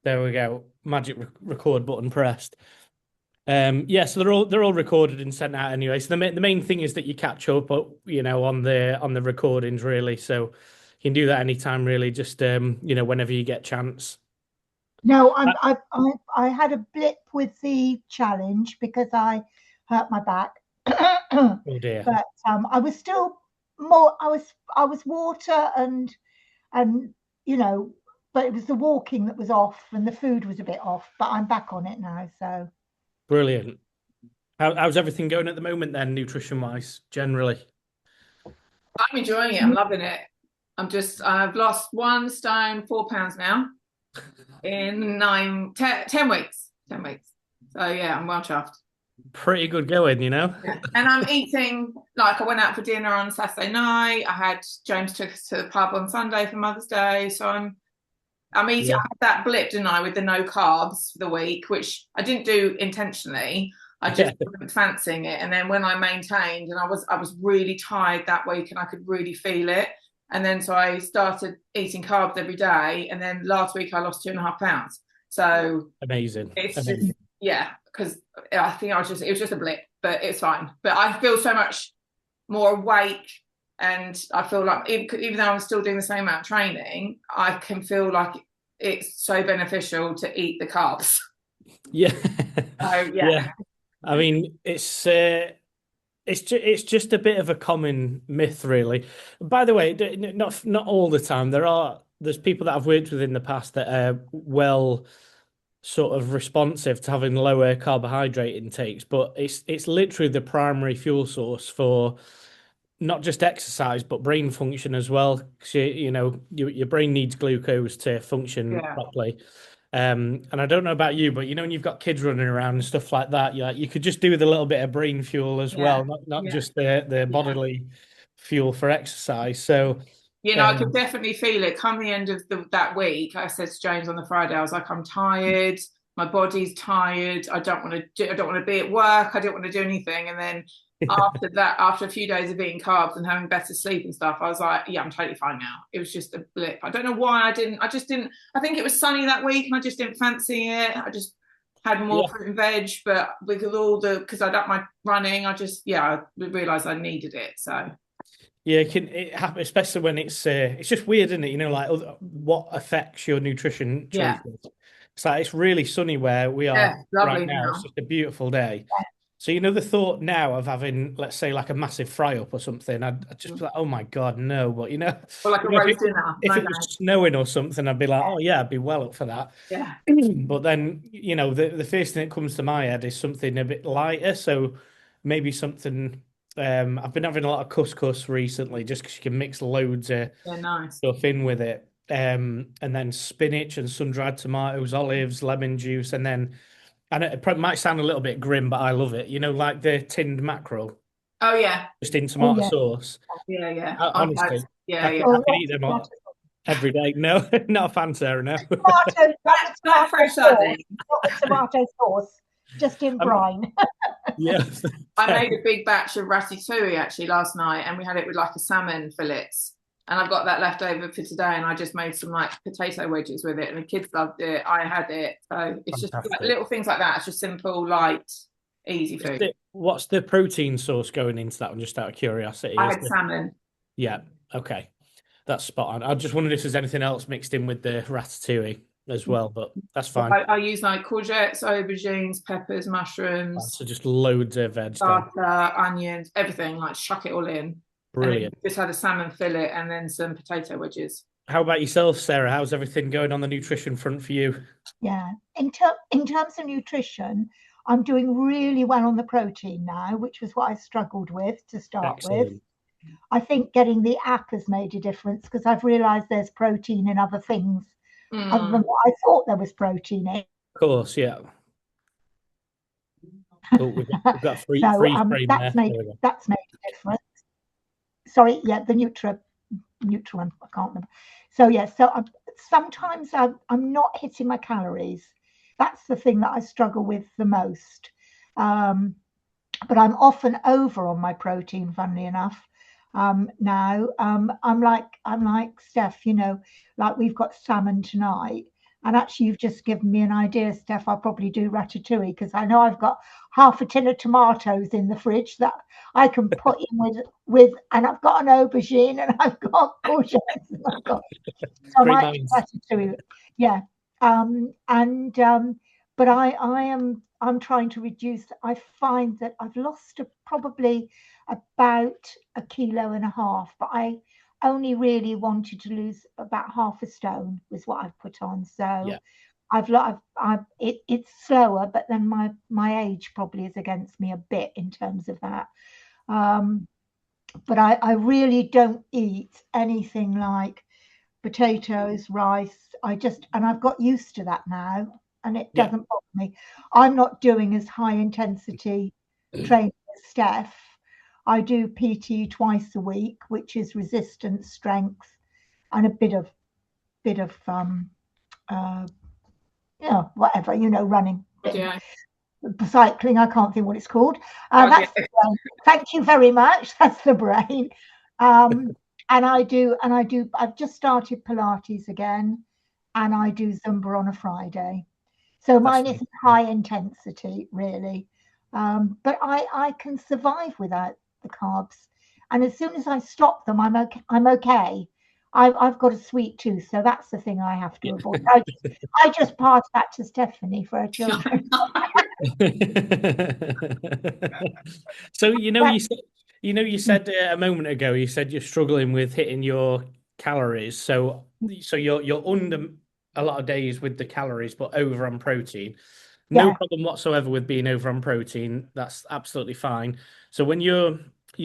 There we go. Magic record button pressed. Yeah, so they're all recorded and sent out anyway. So the main thing is that you catch up, on the recordings really. So you can do that anytime really. Just whenever you get chance. No, Uh, I had a blip with the challenge because I hurt my back, Oh dear. but I was still more. I was water and you know, but it was the walking that was off and the food was a bit off. But I'm back on it now, so Brilliant. How's everything going at the moment then, nutrition wise, generally? I'm enjoying it. I'm loving it. I've lost 1 stone, 4 pounds now in 10 weeks. 10 weeks. So yeah, I'm well chuffed. Pretty good going. Yeah. And I'm eating, like I went out for dinner on Saturday night. I had James took us to the pub on Sunday for Mother's Day. So I'm eating. Yeah. I had that blip, didn't I, with the no carbs for the week, which I didn't do intentionally. I Yeah. just wasn't fancying it. And then when I maintained, and I was really tired that week, and I could really feel it. And then so I started eating carbs every day. And then last week I lost 2.5 pounds. So Amazing. it's just, Amazing. yeah, because I think it was just a blip, but it's fine. But I feel so much more awake, and I feel like even though I'm still doing the same amount of training, I can feel like it's so beneficial to eat the carbs. Yeah. So Yeah. yeah, I mean, it's just a bit of a common myth, really. By the way, not all the time. There's people that I've worked with in the past that are well sort of responsive to having lower carbohydrate intakes, but it's literally the primary fuel source for not just exercise but brain function as well. 'Cause your brain needs glucose to function yeah, properly. And I don't know about you, but when you've got kids running around and stuff like that, you could just do with a little bit of brain fuel as yeah, well, not yeah, just the yeah. bodily fuel for exercise. So, I could um, definitely feel it come the end of that week. I said to James on the Friday, I was like, I'm tired. My body's tired. I don't want to be at work. I don't want to do anything. And then after that, after a few days of eating carbs and having better sleep and stuff, I was like, yeah, I'm totally fine now. It was just a blip. I don't know why I just didn't. I think it was sunny that week and I just didn't fancy it. I just had more yeah, fruit and veg, but because I don't mind running, I realized I needed it. So yeah, it happen, especially when it's just weird, isn't it? Like what affects your nutrition yeah, choices. It's like it's really sunny where we are yeah, right lovely now. It's now. just a beautiful day. So the thought now of having, let's say, like a massive fry up or something, I'd just be like, oh my God, no. But Or like a if roast dinner. if No it was thanks. snowing or something, I'd be like, oh yeah, I'd be well up for that. Yeah. But then, the first thing that comes to my head is something a bit lighter. So maybe something. I've been having a lot of couscous recently, just because you can mix loads of Yeah, nice. stuff in with it. And then spinach and sun-dried tomatoes, olives, lemon juice, and then, and it probably might sound a little bit grim, but I love it. Like the tinned mackerel, Oh yeah. just in oh tomato yeah. sauce. Yeah, yeah. Honestly, Yeah, I yeah. could, I Oh, could eat them all every day. No, not a fan, Sarah. No. not the That tomato fresh sauce, sardine. not the tomato sauce, just in Um, brine. yeah, I fair. made a big batch of ratatouille actually last night, and we had it with like a salmon fillets. And I've got that left over for today, and I just made some like potato wedges with it, and the kids loved it. I had it, so it's just like Fantastic. little things like that. It's just simple, light, easy food. What's the protein source going into that one? Just out of curiosity, I is had the salmon. yeah, okay, that's spot on. I just wondered if there's anything else mixed in with the ratatouille as well, but that's fine. I use like courgettes, aubergines, peppers, mushrooms, So just loads of veg then. starter, onions, everything. Like chuck it all in, and then Brilliant. just had a salmon fillet and then some potato wedges. How about yourself, Sarah? How's everything going on the nutrition front for you? Yeah. In terms of nutrition, I'm doing really well on the protein now, which was what I struggled with to start with. Excellent. I think getting the app has made a difference because I've realized there's protein in other things other than Mm. what I thought there was protein in. Of course, yeah. Oh, we've got a free So freeze frame there. There we go. that's made a difference. Sorry, yeah, the Nutrient, I can't remember. So yeah, sometimes I'm not hitting my calories. That's the thing that I struggle with the most. Um, but I'm often over on my protein, funnily enough. Now I'm like Steph, like we've got salmon tonight. And actually, you've just given me an idea, Steph. I'll probably do ratatouille because I know I've got half a tin of tomatoes in the fridge that I can put in with, and I've got an aubergine and I've got courgettes and I've got. So I Great might do minds. ratatouille. Yeah. But I'm trying to reduce. I find that I've lost probably about 1.5 kilos, but I only really wanted to lose about half a stone was what I've put on. So Yeah. it's slower, but then my age probably is against me a bit in terms of that. But I really don't eat anything like potatoes, rice. And I've got used to that now, and it Yeah. doesn't bother me. I'm not doing as high intensity training as Steph. I do PT twice a week, which is resistance, strength, and a bit of whatever, running, Yeah. cycling. I can't think what it's called. Oh, That's yeah. the brain. Thank you very much. That's the brain. And I've just started Pilates again, and I do Zumba on a Friday. So mine isn't high intensity really, but I can survive without the carbs. And as soon as I stop them, I'm okay. I've got a sweet tooth, so that's the thing I have to avoid. I just pass that to Stephanie for her children. So you said a moment ago, you said you're struggling with hitting your calories. So you're under a lot of days with the calories, but over on protein. No Yeah. problem whatsoever with being over on protein. That's absolutely fine. So when you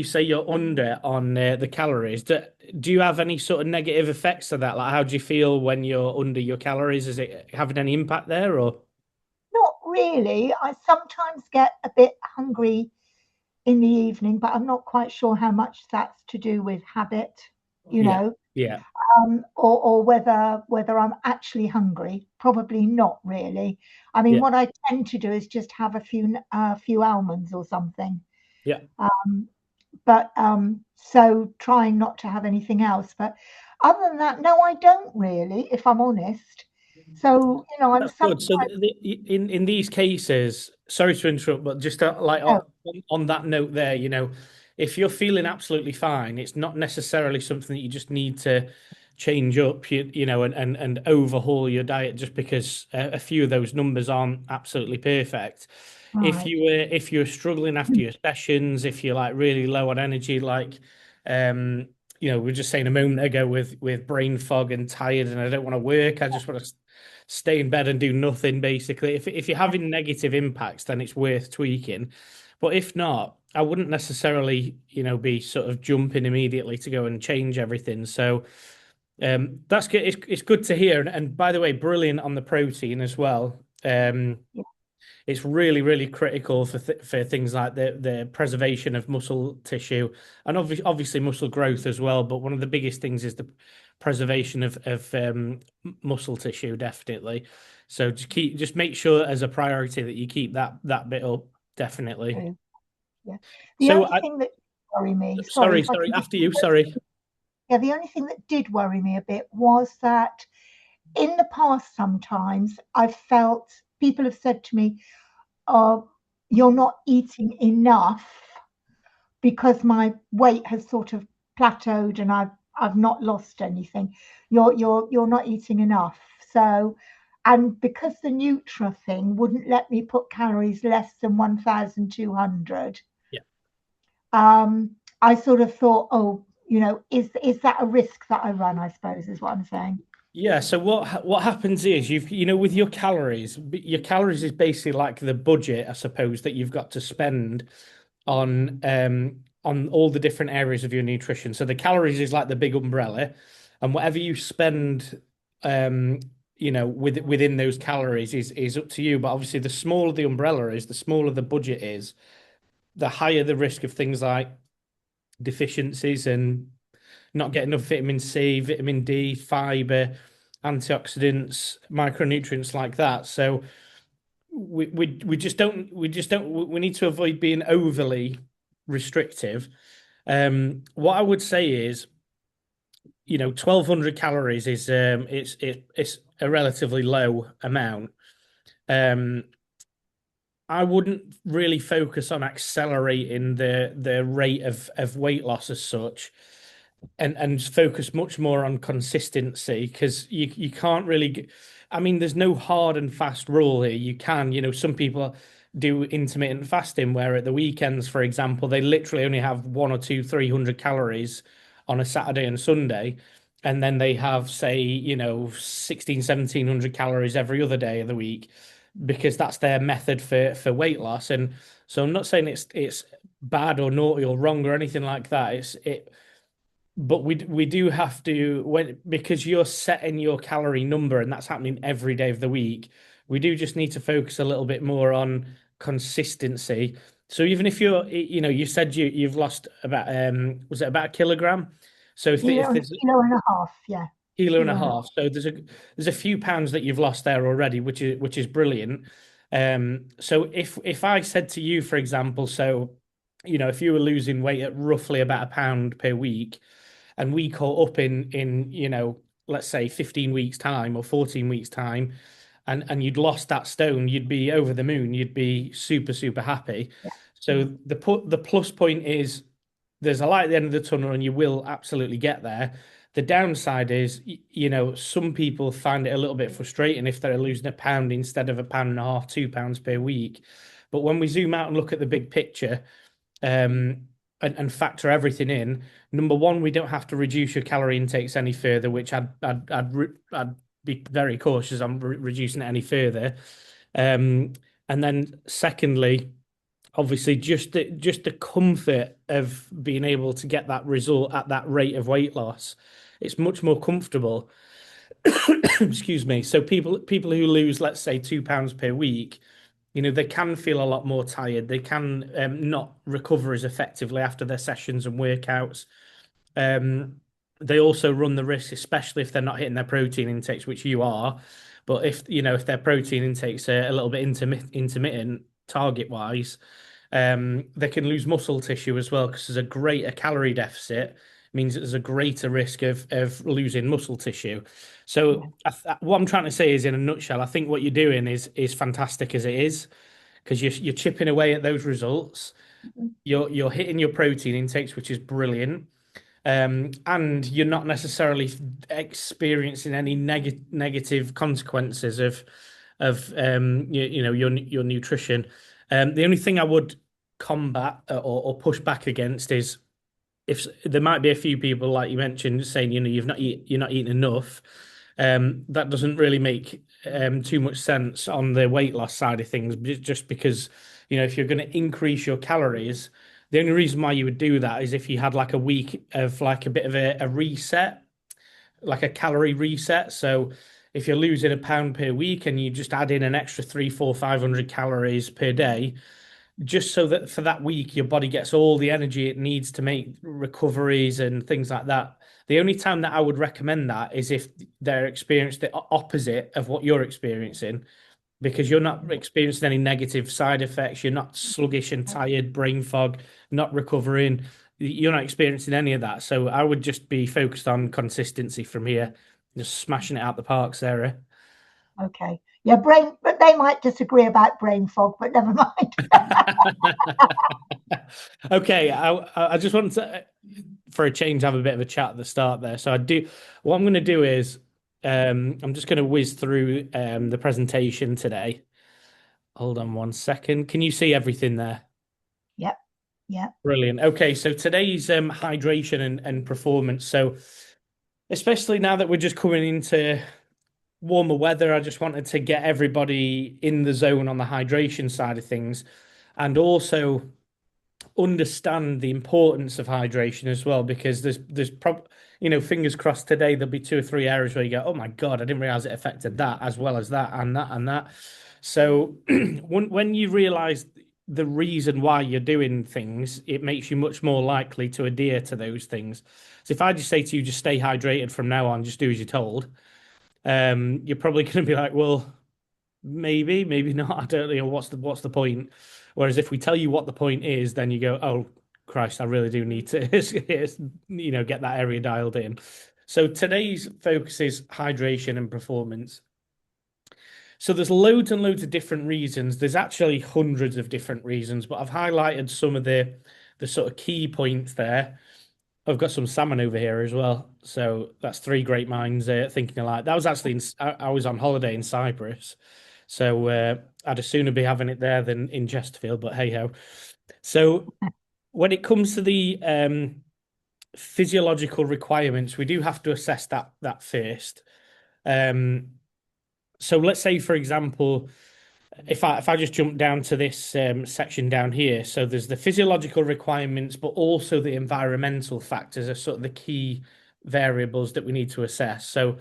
say you're under on the calories, do you have any sort of negative effects to that? Like, how do you feel when you're under your calories? Is it having any impact there, or? Not really. I sometimes get a bit hungry in the evening, but I'm not quite sure how much that's to do with habit, you Yeah, know, yeah, or whether I'm actually hungry. Probably not really. I mean, yeah, what I tend to do is just have a few almonds or something. yeah. But so trying not to have anything else. But other than that, no, I don't really, if I'm honest. So I'm That's good. sometimes. So in these cases, sorry to interrupt, but just like Oh, on that note there, if you're feeling absolutely fine, it's not necessarily something that you just need to change up, and overhaul your diet just because a few of those numbers aren't absolutely perfect. right. If you're struggling after your sessions, if you're like really low on energy, like we were just saying a moment ago with brain fog and tired, and I don't want to work, I just want to stay in bed and do nothing basically. If you're having negative impacts, then it's worth tweaking. But if not, I wouldn't necessarily, be sort of jumping immediately to go and change everything. So that's good. It's good to hear. And by the way, brilliant on the protein as well. Yeah. It's really, really critical for things like the preservation of muscle tissue and obviously muscle growth as well. But one of the biggest things is the preservation of muscle tissue, definitely. So just make sure as a priority that you keep that bit up, definitely. True. Yeah. The So only thing that worry me, sorry sorry, if I sorry, can after you, sorry. yeah, the only thing that did worry me a bit was that in the past, sometimes I've felt people have said to me, "Oh, you're not eating enough because my weight has sort of plateaued and I've not lost anything. You're not eating enough." So, and because the Nutra thing wouldn't let me put calories less than 1,200, Yeah. I sort of thought, oh, is that a risk that I run? I suppose is what I'm saying. Yeah, so what happens is with your calories is basically like the budget, I suppose, that you've got to spend on all the different areas of your nutrition. So the calories is like the big umbrella, and whatever you spend within those calories is up to you. But obviously the smaller the umbrella is, the smaller the budget is, the higher the risk of things like deficiencies and not getting enough vitamin C, vitamin D, fiber, antioxidants, micronutrients like that. So we just don't we need to avoid being overly restrictive. What I would say is, 1,200 calories is it's a relatively low amount. Um, I wouldn't really focus on accelerating the rate of weight loss as such, and focus much more on consistency because you can't really I mean, there's no hard and fast rule here. You can, some people do intermittent fasting where at the weekends, for example, they literally only have one or two, 300 calories on a Saturday and Sunday. And then they have, say, 16, 1,700 calories every other day of the week because that's their method for weight loss. And so I'm not saying it's bad or naughty or wrong or anything like that. But we do have to, because you're setting your calorie number and that's happening every day of the week, we do just need to focus a little bit more on consistency. So even if you said you've lost about was it about a kilogram? So if there's kilo and a half, yeah. Kilo and a half. So there's a few pounds that you've lost there already, which is brilliant. So if I said to you, for example, so if you were losing weight at roughly about a pound per week, and we caught up in let's say 15 weeks time or 14 weeks time, and you'd lost that stone, you'd be over the moon. You'd be super, super happy. Yeah. So the plus point is there's a light at the end of the tunnel and you will absolutely get there. The downside is, some people find it a little bit frustrating if they're losing a pound instead of a pound and a half, 2 pounds per week. But when we zoom out and look at the big picture, and factor everything in, number one, we don't have to reduce your calorie intakes any further, which I'd be very cautious on reducing it any further. And then secondly, obviously just the comfort of being able to get that result at that rate of weight loss, it's much more comfortable. Excuse me. So people who lose, let's say, 2 pounds per week, they can feel a lot more tired. They can not recover as effectively after their sessions and workouts. They also run the risk, especially if they're not hitting their protein intakes, which you are. But if their protein intakes are a little bit intermittent target wise, they can lose muscle tissue as well because there's a greater calorie deficit means that there's a greater risk of losing muscle tissue. So what I'm trying to say is, in a nutshell, I think what you're doing is fantastic as it is because you're chipping away at those results. You're hitting your protein intakes, which is brilliant. And you're not necessarily experiencing any negative consequences of your nutrition. The only thing I would combat or push back against is if there might be a few people, like you mentioned, saying you're not eating enough. That doesn't really make too much sense on the weight loss side of things, just because if you're going to increase your calories, the only reason why you would do that is if you had like a week of like a bit of a reset, like a calorie reset. So if you're losing a pound per week and you just add in an extra 300, 400, 500 calories per day, just so that for that week your body gets all the energy it needs to make recoveries and things like that. The only time that I would recommend that is if they're experiencing the opposite of what you're experiencing, because you're not experiencing any negative side effects. You're not sluggish and tired, brain fog, not recovering. You're not experiencing any of that. So I would just be focused on consistency from here, just smashing it out the park, Sarah. Okay. Yeah, but they might disagree about brain fog, but never mind. Okay, I just wanted to, for a change, have a bit of a chat at the start there. So what I'm going to do is, I'm just going to whiz through the presentation today. Hold on one second. Can you see everything there? Yep. Yeah. Brilliant. Okay, so today's hydration and performance. So especially now that we're just coming into warmer weather, I just wanted to get everybody in the zone on the hydration side of things, and also understand the importance of hydration as well, because fingers crossed today there'll be 2 or 3 areas where you go, oh my God, I didn't realize it affected that as well as that and that and that. So when you realize the reason why you're doing things, it makes you much more likely to adhere to those things. So if I just say to you, just stay hydrated from now on, just do as you're told, you're probably going to be like, well, maybe not. I don't know what's the point. Whereas if we tell you what the point is, then you go, oh Christ, I really do need to get that area dialed in. So today's focus is hydration and performance. So there's loads and loads of different reasons. There's actually hundreds of different reasons, but I've highlighted some of the sort of key points there. I've got some salmon over here as well. So that's three great minds thinking alike. That was actually I was on holiday in Cyprus, so I'd sooner be having it there than in Chesterfield. But hey ho. So when it comes to the physiological requirements, we do have to assess that first. So let's say, for example, if I just jump down to this section down here, so there's the physiological requirements, but also the environmental factors are sort of the key variables that we need to assess. So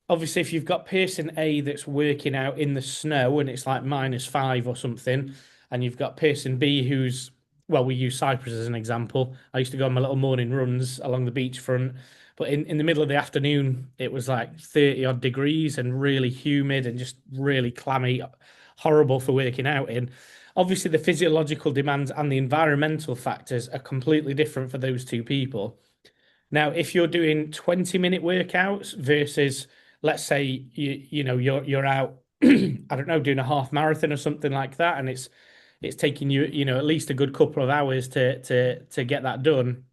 obviously, if you've got person A that's working out in the snow and it's like -5 or something, and you've got person B who's, well, we use Cyprus as an example. I used to go on my little morning runs along the beachfront, but in the middle of the afternoon, it was like 30 odd degrees and really humid and just really clammy, horrible for working out in. Obviously, the physiological demands and the environmental factors are completely different for those two people. Now, if you're doing 20-minute workouts versus, let's say, you're out, I don't know, doing a half marathon or something like that, and it's taking you, at least a good couple of hours to get that done.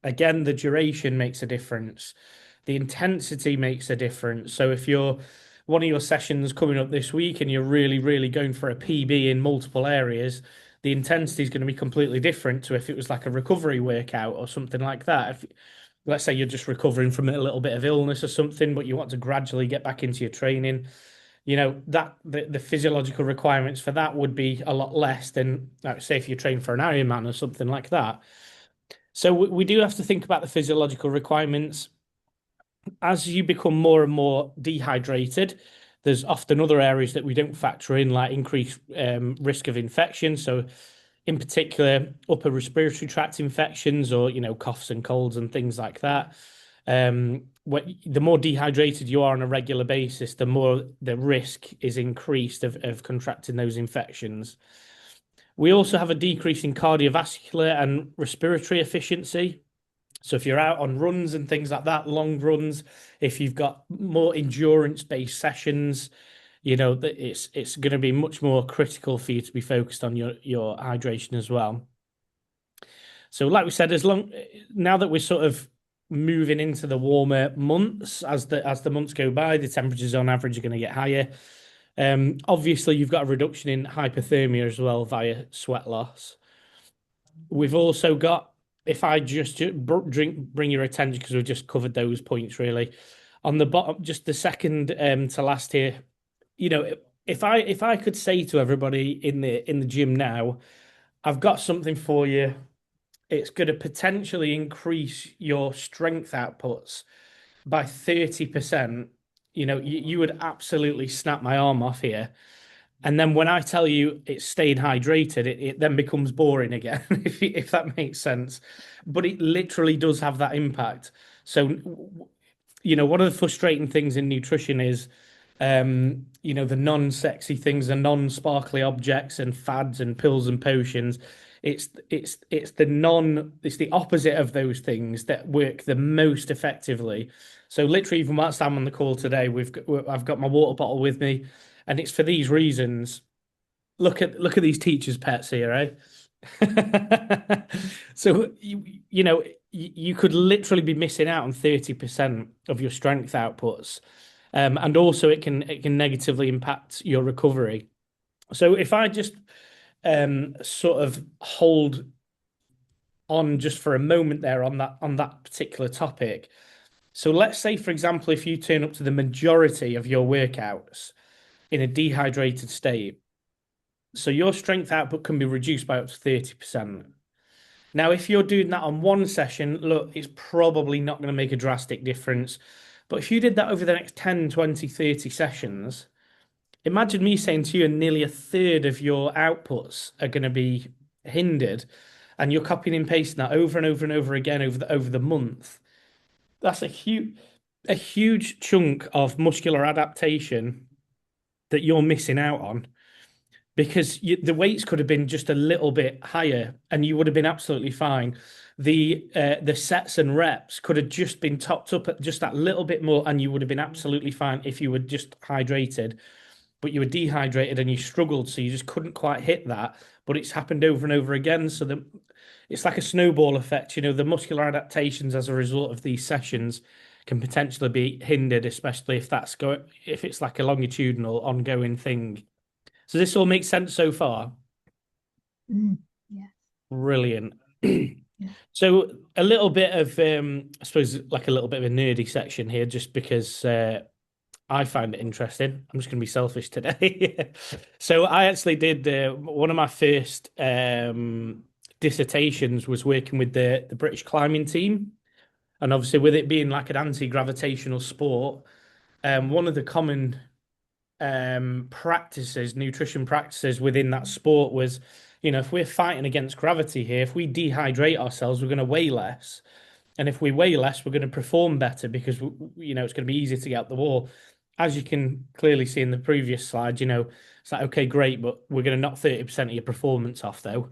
Again, the duration makes a difference. The intensity makes a difference. So if you're one of your sessions coming up this week and you're really, really going for a PB in multiple areas, the intensity is going to be completely different to if it was like a recovery workout or something like that. If, let's say you're just recovering from a little bit of illness or something, but you want to gradually get back into your training, that the physiological requirements for that would be a lot less than, like, say, if you train for an Ironman or something like that. So we do have to think about the physiological requirements. As you become more and more dehydrated, there's often other areas that we don't factor in, like increased risk of infection. So in particular, upper respiratory tract infections or, coughs and colds and things like that. The more dehydrated you are on a regular basis, the more the risk is increased of contracting those infections. We also have a decrease in cardiovascular and respiratory efficiency. So if you're out on runs and things like that, long runs, if you've got more endurance-based sessions, that it's going to be much more critical for you to be focused on your hydration as well. So like we said, now that we're sort of moving into the warmer months, as the months go by, the temperatures on average are going to get higher. Obviously, you've got a reduction in hypothermia as well via sweat loss. We've also got, if I just bring your attention, because we've just covered those points really, on the bottom, just the second to last here, if I could say to everybody in the gym now, I've got something for you. It's going to potentially increase your strength outputs by 30%. You would absolutely snap my arm off here. And then when I tell you it's staying hydrated, it then becomes boring again, if that makes sense. But it literally does have that impact. So, one of the frustrating things in nutrition is, the non-sexy things, the non-sparkly objects and fads and pills and potions. It's the opposite of those things that work the most effectively. So literally, even whilst I'm on the call today, I've got my water bottle with me, and it's for these reasons. Look at these teachers' pets here, right? So you could literally be missing out on 30% of your strength outputs, and also it can negatively impact your recovery. So if I just sort of hold on just for a moment there on that particular topic. So let's say, for example, if you turn up to the majority of your workouts in a dehydrated state, so your strength output can be reduced by up to 30%. Now, if you're doing that on one session, look, it's probably not going to make a drastic difference. But if you did that over the next 10, 20, 30 sessions, imagine me saying to you, nearly a third of your outputs are going to be hindered, and you're copying and pasting that over and over and over again over the month. That's a huge chunk of muscular adaptation that you're missing out on. because the weights could have been just a little bit higher and you would have been absolutely fine. The sets and reps could have just been topped up at just that little bit more, and you would have been absolutely fine if you were just hydrated. But you were dehydrated and you struggled, so you just couldn't quite hit that. But it's happened over and over again. So it's like a snowball effect. You know, the muscular adaptations as a result of these sessions can potentially be hindered, especially if it's like a longitudinal ongoing thing. So this all makes sense so far. Yes. Brilliant. So a little bit of I suppose like a little bit of a nerdy section here, just because I find it interesting. I'm just going to be selfish today. So I actually did one of my first dissertations was working with the British climbing team, and obviously with it being like an anti-gravitational sport, one of the common nutrition practices within that sport was, if we're fighting against gravity here, if we dehydrate ourselves, we're going to weigh less. And if we weigh less, we're going to perform better because, it's going to be easier to get up the wall. As you can clearly see in the previous slide, it's like, okay, great, but we're going to knock 30% of your performance off though.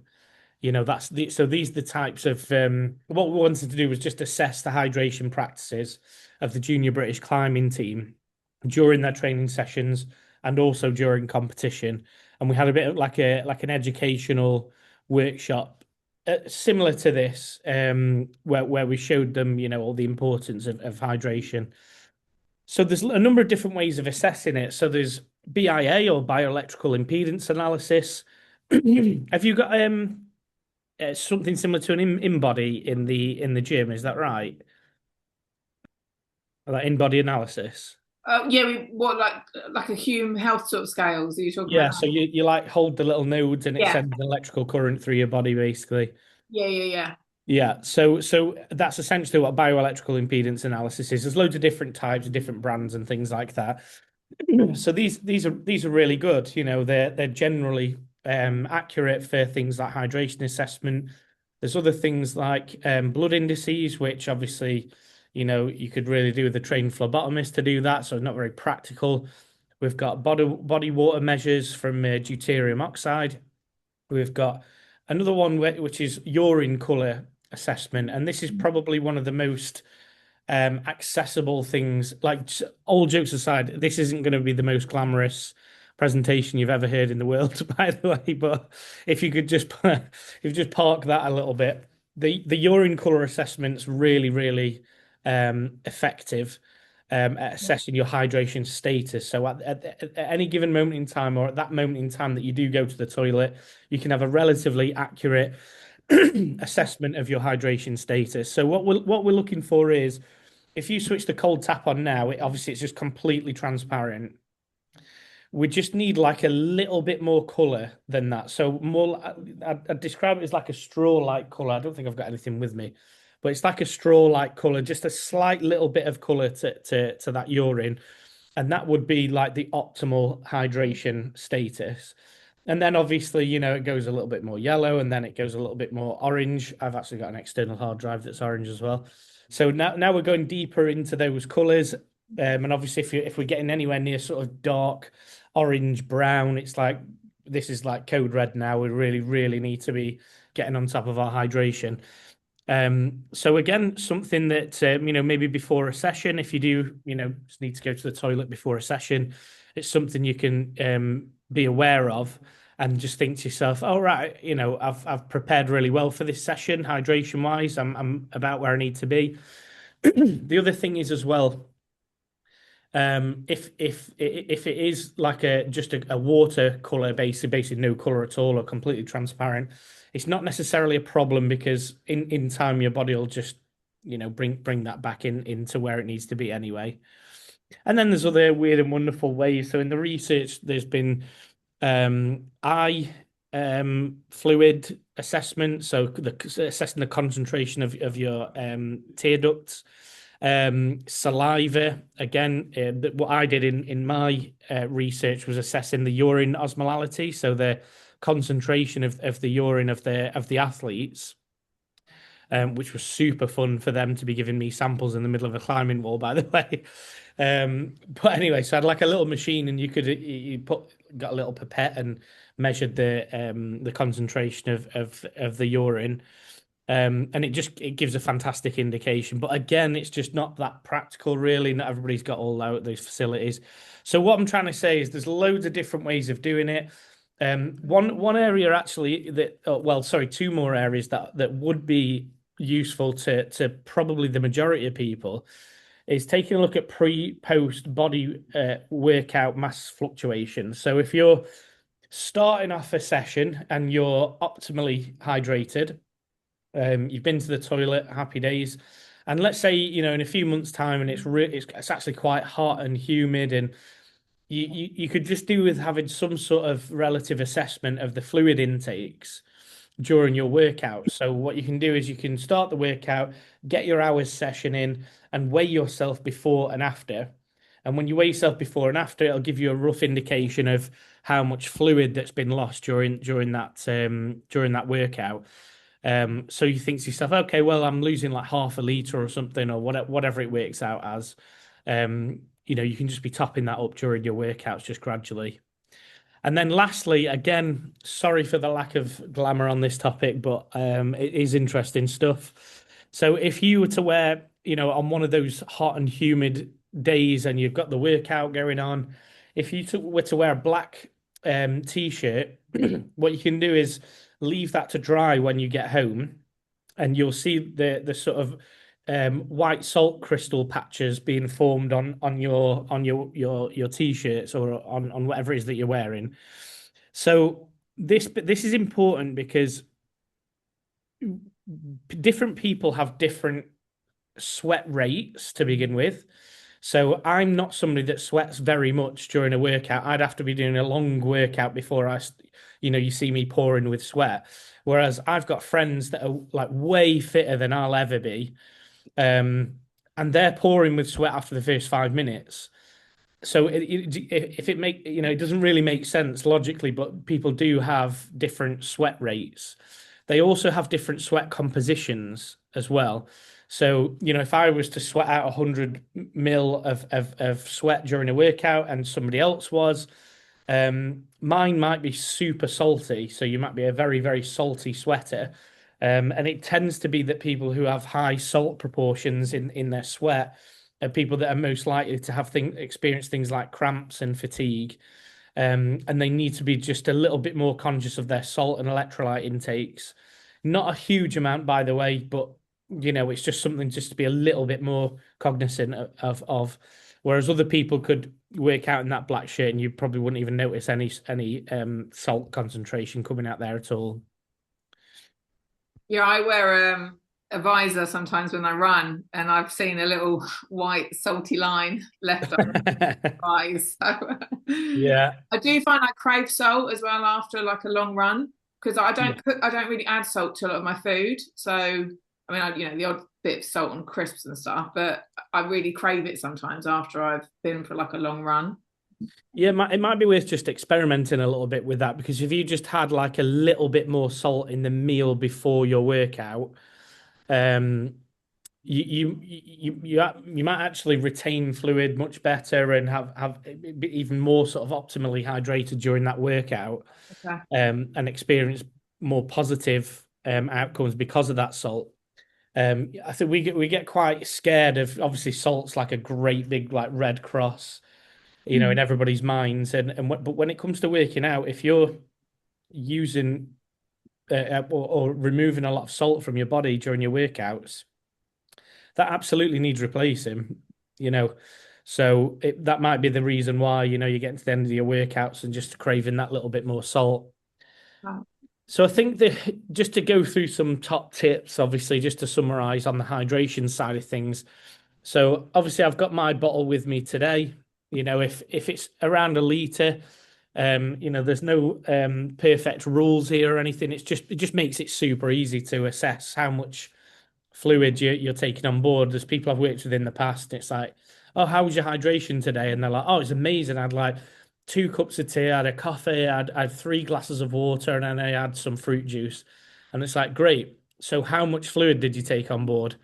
So these are the types of, what we wanted to do was just assess the hydration practices of the junior British climbing team during their training sessions and also during competition. And we had a bit of like an educational workshop similar to this, where we showed them, all the importance of hydration. So there's a number of different ways of assessing it. So there's BIA, or bioelectrical impedance analysis. Have you got something similar to an InBody in the gym? Is that right? Like InBody analysis. Yeah, like a Hume Health sort of scales? Are you talking Yeah, about? so you like hold the little nodes and it Yeah. sends an electrical current through your body, basically. Yeah. Yeah, so that's essentially what bioelectrical impedance analysis is. There's loads of different types, different brands, and things like that. So these are really good. They're generally accurate for things like hydration assessment. There's other things like blood indices, which obviously, you could really do with a trained phlebotomist to do that. So not very practical. We've got body water measures from deuterium oxide. We've got another one which is urine color assessment, and this is probably one of the most accessible things. Like, all jokes aside, this isn't going to be the most glamorous presentation you've ever heard in the world, by the way. But if you could just park that a little bit, the urine color assessment's really, really effective at assessing your hydration status. So at any given moment in time, or at that moment in time that you do go to the toilet, you can have a relatively accurate assessment of your hydration status. So what we're looking for is, if you switch the cold tap on now, obviously it's just completely transparent. We just need like a little bit more color than that. So more, I'd describe it as like a straw-like color. I don't think I've got anything with me, but it's like a straw-like color, just a slight little bit of color to that urine. And that would be like the optimal hydration status. And then obviously, it goes a little bit more yellow, and then it goes a little bit more orange. I've actually got an external hard drive that's orange as well. So now we're going deeper into those colors. And obviously if we're getting anywhere near sort of dark orange brown, it's like, this is like code red now. We really, really need to be getting on top of our hydration. So again, something that, maybe before a session, if you do, just need to go to the toilet before a session, it's something you can be aware of and just think to yourself, oh, right, I've prepared really well for this session, hydration wise. I'm about where I need to be. The other thing is as well, if it is like just a watercolor basically no color at all or completely transparent, it's not necessarily a problem, because in time your body will just bring that back into where it needs to be anyway. And then there's other weird and wonderful ways. So in the research, there's been eye fluid assessment, so assessing the concentration of your tear ducts. Saliva, again, what I did in my research was assessing the urine osmolality, so the concentration of the urine of the athletes, which was super fun for them to be giving me samples in the middle of a climbing wall, by the way. But anyway, so I had like a little machine, and you put got a little pipette and measured the concentration of the urine. And it gives a fantastic indication. But again, it's just not that practical, really. Not everybody's got all out those facilities. So what I'm trying to say is there's loads of different ways of doing it. One area actually two more areas that would be useful to probably the majority of people is taking a look at pre-post body workout mass fluctuation. So if you're starting off a session and you're optimally hydrated, you've been to the toilet, happy days. And let's say, in a few months' time, and it's actually quite hot and humid, and you could just do with having some sort of relative assessment of the fluid intakes during your workout. So what you can do is you can start the workout, get your hours session in, and weigh yourself before and after. And when you weigh yourself before and after, it'll give you a rough indication of how much fluid that's been lost during that workout. So you think to yourself, okay, well, I'm losing like half a liter or something, or whatever it works out as. You can just be topping that up during your workouts just gradually. And then lastly, again, sorry for the lack of glamour on this topic, but it is interesting stuff. So if you were to wear, on one of those hot and humid days and you've got the workout going on, if you were to wear a black t-shirt, what you can do is leave that to dry when you get home, and you'll see the sort of white salt crystal patches being formed on your t-shirts or on whatever it is that you're wearing. So this is important because different people have different sweat rates to begin with. So I'm not somebody that sweats very much during a workout. I'd have to be doing a long workout before you see me pouring with sweat. Whereas I've got friends that are like way fitter than I'll ever be. And they're pouring with sweat after the first 5 minutes. So it doesn't really make sense logically, but people do have different sweat rates. They also have different sweat compositions as well. So, if I was to sweat out 100 mil of sweat during a workout and somebody else was, mine might be super salty. So you might be a very, very salty sweater. And it tends to be that people who have high salt proportions in their sweat are people that are most likely to have experience things like cramps and fatigue. And they need to be just a little bit more conscious of their salt and electrolyte intakes. Not a huge amount, by the way, but it's just something just to be a little bit more cognizant of. Whereas other people could work out in that black shirt and you probably wouldn't even notice any salt concentration coming out there at all. Yeah, I wear a visor sometimes when I run, and I've seen a little white salty line left on my eyes. So yeah, I do find I crave salt as well after like a long run, because I don't really add salt to a lot of my food. So I mean, the odd bit of salt on crisps and stuff, but I really crave it sometimes after I've been for like a long run. Yeah, it might be worth just experimenting a little bit with that, because if you just had like a little bit more salt in the meal before your workout, you might actually retain fluid much better and have even more sort of optimally hydrated during that workout, Okay. And experience more positive outcomes because of that salt. I think we get quite scared of, obviously salt's like a great big like red cross, in everybody's minds, but when it comes to working out, if you're using or removing a lot of salt from your body during your workouts, that absolutely needs replacing, so that might be the reason why, you're getting to the end of your workouts and just craving that little bit more salt. Wow. So I think that just to go through some top tips, obviously, just to summarize on the hydration side of things. So obviously I've got my bottle with me today. If it's around a liter, there's no perfect rules here or anything. It just makes it super easy to assess how much fluid you're taking on board. There's people I've worked with in the past. It's like, oh, how was your hydration today? And they're like, oh, it's amazing. I had like 2 cups of tea, I had a coffee, I had 3 glasses of water, and then I had some fruit juice. And it's like, great. So how much fluid did you take on board?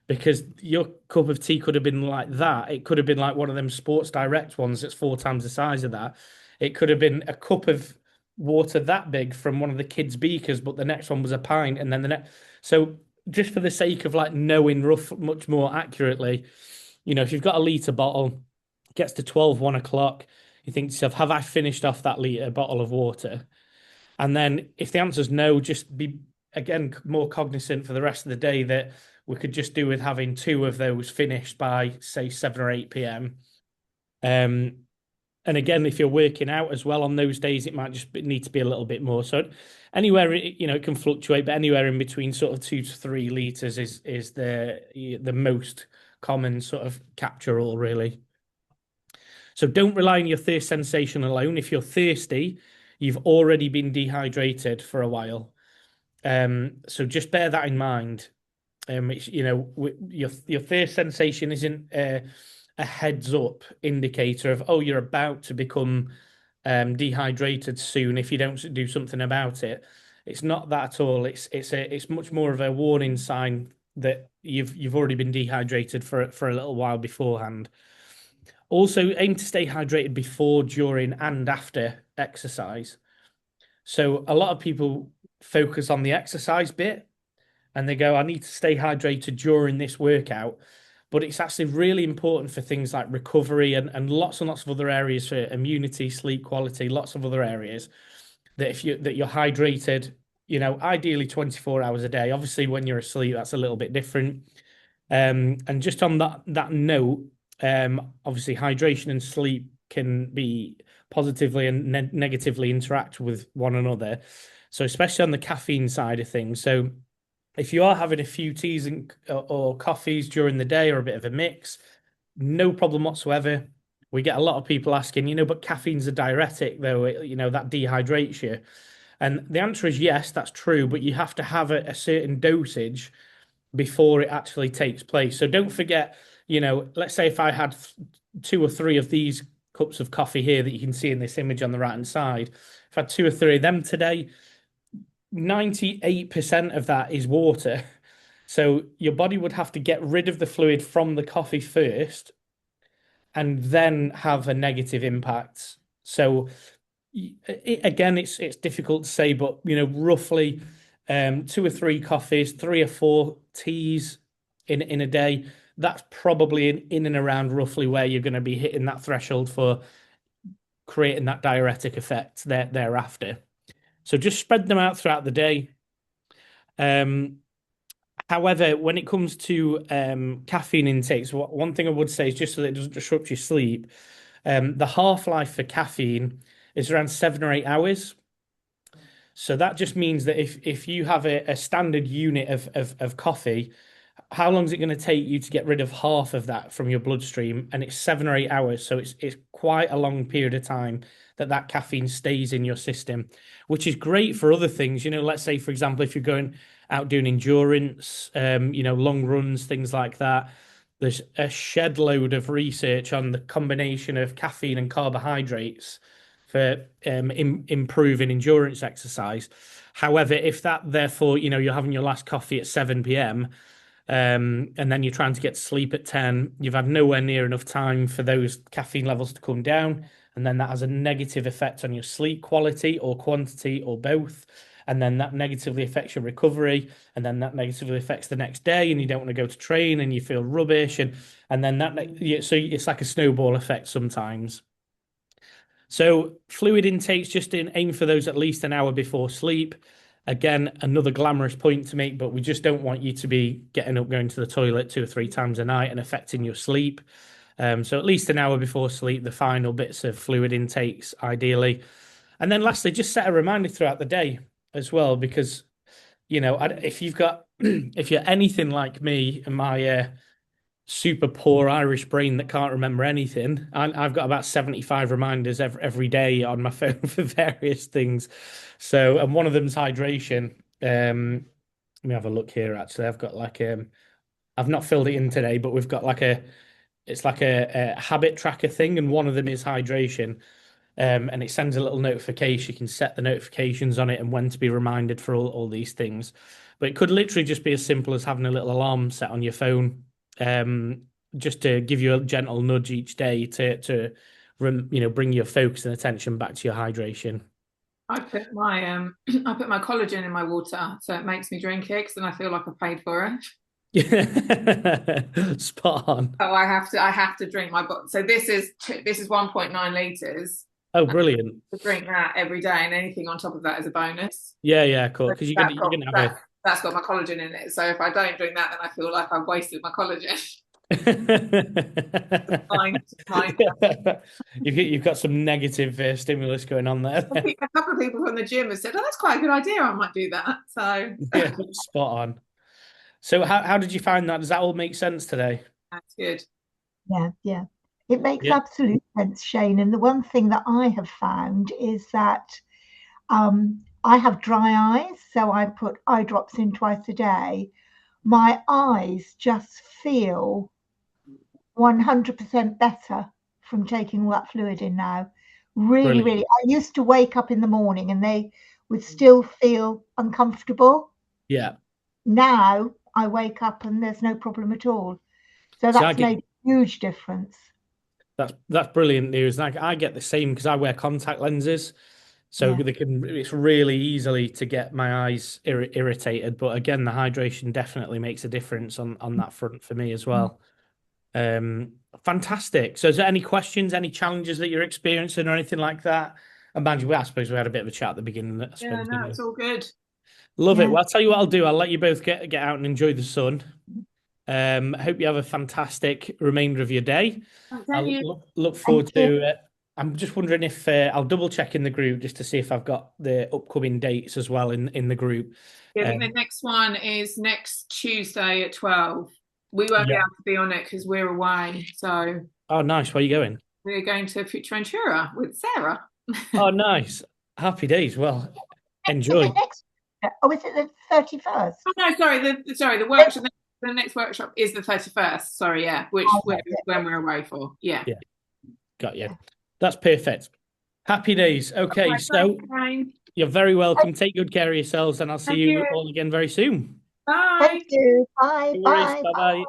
because your cup of tea could have been like that. It could have been like one of them Sports Direct ones that's 4 times the size of that. It could have been a cup of water that big from one of the kids' beakers, but the next one was a pint, and then the next. So just for the sake of like knowing much more accurately, if you've got a litre bottle, it gets to 12, 1 o'clock, you think to yourself, have I finished off that litre bottle of water? And then if the answer is no, just be, again, more cognizant for the rest of the day that we could just do with having 2 of those finished by, say, 7 or 8 p.m. And again, if you're working out as well on those days, it might just need to be a little bit more. So anywhere, it can fluctuate, but anywhere in between sort of 2 to 3 liters is the most common sort of capture all, really. So don't rely on your thirst sensation alone. If you're thirsty, you've already been dehydrated for a while. So just bear that in mind. Your thirst sensation isn't a heads up indicator of, oh, you're about to become dehydrated soon if you don't do something about it. It's not that at all. It's much more of a warning sign that you've already been dehydrated for a little while beforehand. Also, aim to stay hydrated before, during, and after exercise. So a lot of people focus on the exercise bit and they go, I need to stay hydrated during this workout. But it's actually really important for things like recovery and lots and lots of other areas for immunity, sleep quality, lots of other areas that you're hydrated, ideally 24 hours a day. Obviously, when you're asleep, that's a little bit different. And just on that note, obviously hydration and sleep can be positively and negatively interact with one another. So especially on the caffeine side of things. So if you are having a few teas or coffees during the day or a bit of a mix, no problem whatsoever. We get a lot of people asking, but caffeine's a diuretic, though, that dehydrates you. And the answer is yes, that's true, but you have to have a certain dosage before it actually takes place. So don't forget, let's say if I had 2 or 3 of these cups of coffee here that you can see in this image on the right-hand side, if I had 2 or 3 of them today, 98% of that is water. So your body would have to get rid of the fluid from the coffee first and then have a negative impact. So again, it's difficult to say, but roughly 2 or 3 coffees, 3 or 4 teas in a day, that's probably in and around roughly where you're going to be hitting that threshold for creating that diuretic effect thereafter. So just spread them out throughout the day. However, when it comes to caffeine intakes, one thing I would say is, just so that it doesn't disrupt your sleep, the half-life for caffeine is around 7 or 8 hours. So that just means that if you have a standard unit of coffee, how long is it going to take you to get rid of half of that from your bloodstream? And it's 7 or 8 hours. So it's quite a long period of time that caffeine stays in your system, which is great for other things. Let's say, for example, if you're going out doing endurance, long runs, things like that, there's a shed load of research on the combination of caffeine and carbohydrates for improving endurance exercise. However, if that, therefore, you're having your last coffee at 7 p.m., and then you're trying to get to sleep at 10, you've had nowhere near enough time for those caffeine levels to come down. And then that has a negative effect on your sleep quality or quantity or both. And then that negatively affects your recovery. And then that negatively affects the next day. And you don't want to go to train and you feel rubbish. And then so it's like a snowball effect sometimes. So fluid intakes, just aim for those at least an hour before sleep. Again, another glamorous point to make, but we just don't want you to be getting up, going to the toilet 2 or 3 times a night and affecting your sleep. So at least an hour before sleep, the final bits of fluid intakes, ideally. And then lastly, just set a reminder throughout the day as well, because, if you're anything like me and my super poor Irish brain that can't remember anything, I've got about 75 reminders every day on my phone for various things. So, and one of them's hydration. Let me have a look here. Actually, I've got I've not filled it in today, but we've got it's like a habit tracker thing, and one of them is hydration. And it sends a little notification. You can set the notifications on it and when to be reminded for all these things. But it could literally just be as simple as having a little alarm set on your phone, just to give you a gentle nudge each day to bring your focus and attention back to your hydration. I put my I put my collagen in my water, so it makes me drink it, because then I feel like I paid for it. Spot on. Oh, I have to drink my bottle. So this is 1.9 liters. Oh, brilliant. To drink that every day, and anything on top of that is a bonus. Yeah, cool. Because you're gonna have that's got my collagen in it. So if I don't drink that, then I feel like I've wasted my collagen. You've got some negative stimulus going on there. A couple of people from the gym have said, "Oh, that's quite a good idea. I might do that." So yeah, spot on. So how did you find that? Does that all make sense today? That's good. Yeah. It makes absolute sense, Shane. And the one thing that I have found is that I have dry eyes, so I put eye drops in twice a day. My eyes just feel 100% better from taking all that fluid in now. Really, Brilliant. really. I used to wake up in the morning and they would still feel uncomfortable. Yeah. Now I wake up and there's no problem at all. So that's made a huge difference. That's brilliant news. Like, I get the same because I wear contact lenses, so it's really easily to get my eyes irritated. But again, the hydration definitely makes a difference on that front for me as well. Fantastic. So is there any questions, any challenges that you're experiencing or anything like that? And mind you, I suppose we had a bit of a chat at the beginning. Yeah, no, it's all good. Love it. Well, I'll tell you what I'll do. I'll let you both get out and enjoy the sun. Hope you have a fantastic remainder of your day. I'll look forward to it. I'm just wondering if I'll double check in the group just to see if I've got the upcoming dates as well in the group. Yeah, I think the next one is next Tuesday at 12. We won't be able to be on it because we're away. So. Oh, nice. Where are you going? We're going to Fuerteventura with Sarah. Oh, nice. Happy days. Well, enjoy. Is it the 31st? Oh, no, sorry. The workshop. The next workshop is the 31st. Sorry, yeah, which is when we're away for. Yeah. Got you. That's perfect. Happy days. Okay, so you're very welcome. Take good care of yourselves, and I'll see you all again very soon. Bye. Thank you. Bye. No worries. Bye-bye.